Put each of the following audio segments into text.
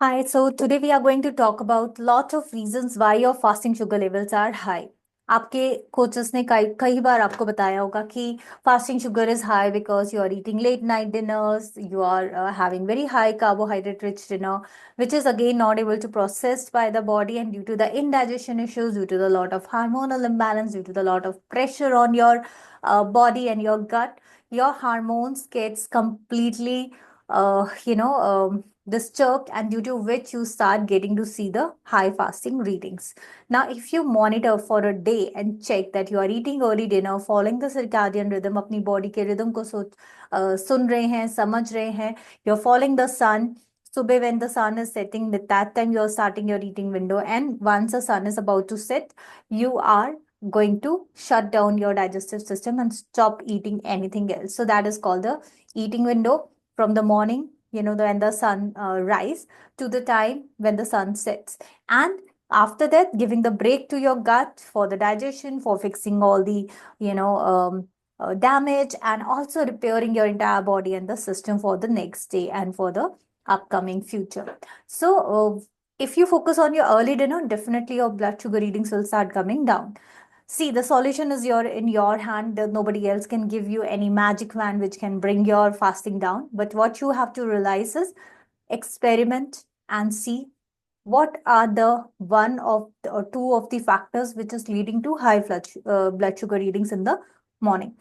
Hi, so today we are going to talk about lot of reasons why your fasting sugar levels are high. आपके coaches ने कई कई बार आपको बताया होगा कि fasting sugar is high because you are eating late night dinners, you are having very high carbohydrate rich dinner, which is again not able to processed by the body, and due to the indigestion issues, due to the lot of hormonal imbalance, due to the lot of pressure on your body and your gut, your hormones gets completely disturbed, and due to which you start getting to see the high fasting readings. Now, if you monitor for a day and check that you are eating early dinner, following the circadian rhythm, अपनी body के rhythm को सुन रहे हैं, समझ रहे हैं, you're following the sun. Subah, when the sun is setting, at that time you're starting your eating window, and once the sun is about to set, you are going to shut down your digestive system and stop eating anything else. So that is called the eating window from the morning, when the sun rise to the time when the sun sets. And after that, giving the break to your gut for the digestion, for fixing all the, damage, and also repairing your entire body and the system for the next day and for the upcoming future. So, if you focus on your early dinner, definitely your blood sugar readings will start coming down. See, the solution is in your hand. Nobody else can give you any magic wand which can bring your fasting down. But what you have to realize is experiment and see what are the one of the, or two of the factors which is leading to high blood sugar readings in the morning.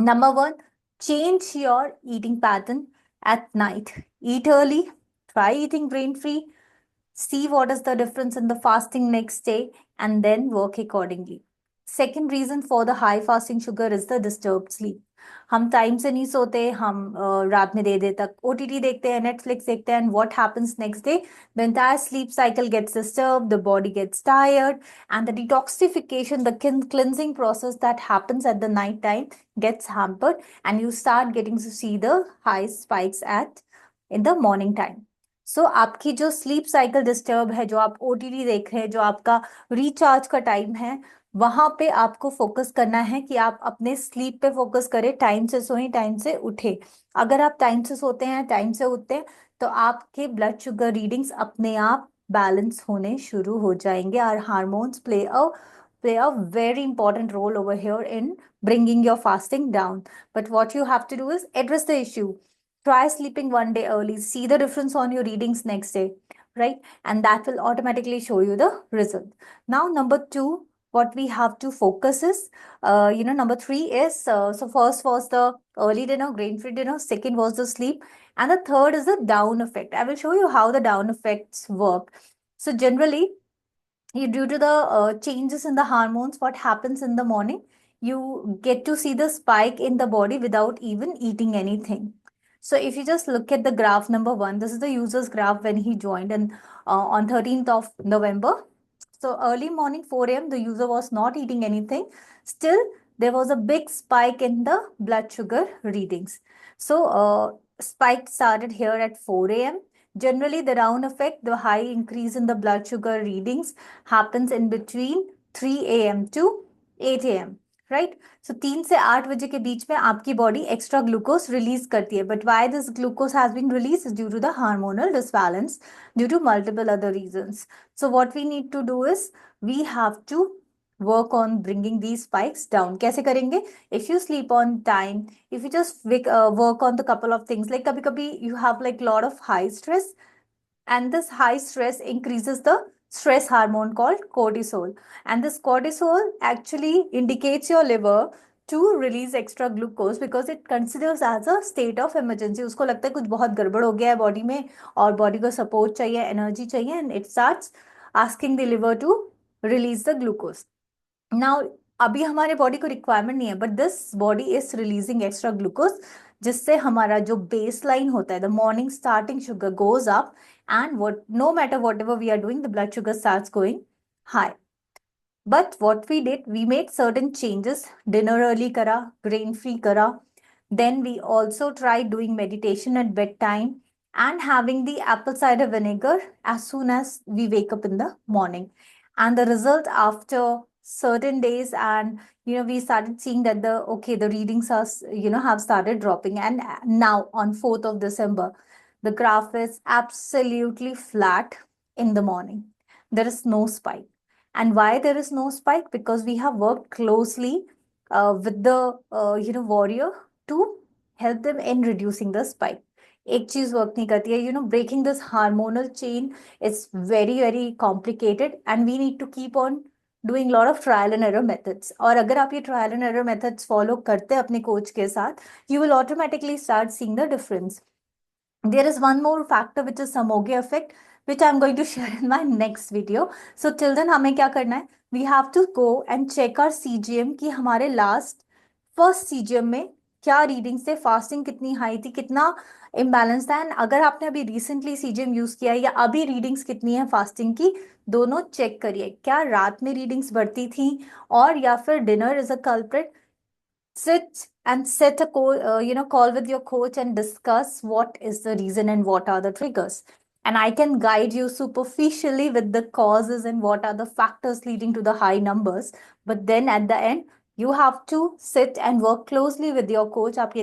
Number one, change your eating pattern at night. Eat early, try eating grain free, see what is the difference in the fasting next day, and then work accordingly. Second reason for the high fasting sugar is the disturbed sleep. हम time से नहीं सोते, हम रात में देर देर तक OTT देखते हैं, नेटफ्लिक्स देखते हैं, and what happens next day? The entire sleep cycle gets disturbed, the body gets tired, and the detoxification, the cleansing process that happens at the night time gets hampered, and you start getting to see the high spikes at in the morning time. सो आपकी जो sleep cycle disturb है, जो आप OTT देख रहे हैं, जो आपका रिचार्ज का टाइम है, वहां पे आपको फोकस करना है कि आप अपने स्लीप पे फोकस करें, टाइम से सोएं, टाइम से उठे। अगर आप टाइम से सोते हैं, टाइम से उठते हैं, तो आपके ब्लड शुगर रीडिंग्स अपने आप बैलेंस होने शुरू हो जाएंगे। और hormones play a very important role over here in bringing your fasting down. But what you have to do is address the issue. Try sleeping one day early, see the difference on your readings next day, right? And that will automatically show you the result. Now, number two, what we have to focus is, number three is, so first was the early dinner, grain-free dinner, second was the sleep, and the third is the down effect. I will show you how the down effects work. So generally, due to the changes in the hormones, what happens in the morning, you get to see the spike in the body without even eating anything. So if you just look at the graph number one, this is the user's graph when he joined, and on 13th of November. So early morning 4 a.m. the user was not eating anything. Still, there was a big spike in the blood sugar readings. So spike started here at 4 a.m. Generally, the round effect, the high increase in the blood sugar readings happens in between 3 a.m. to 8 a.m. Right. सो 3 से 8 बजे के बीच में आपकी body extra glucose release करती है, but why this glucose has been release due to the hormonal disbalance, due to multiple other reasons. So what we need to do is we have to work on bringing these spikes down. कैसे करेंगे? If you sleep on time, if you just work on the couple of things, like कभी कभी you have like lot of high stress, and this high stress increases the stress hormone called cortisol, and this cortisol actually indicates your liver to release extra glucose because it considers as a state of emergency. उसको लगता है कुछ बहुत गड़बड़ हो गया है body में और बॉडी को सपोर्ट चाहिए, एनर्जी चाहिए, and it starts asking the liver to release the glucose. Now अभी हमारे बॉडी को रिक्वायरमेंट नहीं है, but this body is releasing extra glucose, जिससे हमारा जो बेस लाइन होता है, the morning starting sugar goes up, and what no matter whatever we are doing, the blood sugar starts going high. But what we did, we made certain changes. Dinner early kara, grain free kara. Then we also tried doing meditation at bedtime and having the apple cider vinegar as soon as we wake up in the morning. And the result after certain days, and we started seeing that the readings are have started dropping. And now on 4th of December, The graph is absolutely flat in the morning. There is no spike. And why there is no spike? Because we have worked closely with the warrior to help them in reducing the spike. एक चीज work नहीं करती है, breaking this hormonal chain is very very complicated and we need to keep on doing lot of trial and error methods. और अगर आप ये trial and error methods follow करते हैं अपने coach के साथ, you will automatically start seeing the difference. There is one more factor which is Samoge effect, which I'm going to share in my next video. So till then हमें क्या करना है? We have to go and check our CGM कि हमारे last first CGM में क्या reading से fasting कितनी हाई थी, कितना इम्बैलेंस था, एंड अगर आपने अभी रिसेंटली सीजीएम यूज किया है या अभी रीडिंग्स कितनी है फास्टिंग की, दोनों चेक करिए क्या रात में रीडिंग्स बढ़ती थी और या फिर dinner is a culprit. Sit and set a call with your coach and discuss what is the reason and what are the triggers, and I can guide you superficially with the causes and what are the factors leading to the high numbers, but then at the end you have to sit and work closely with your coach. आपके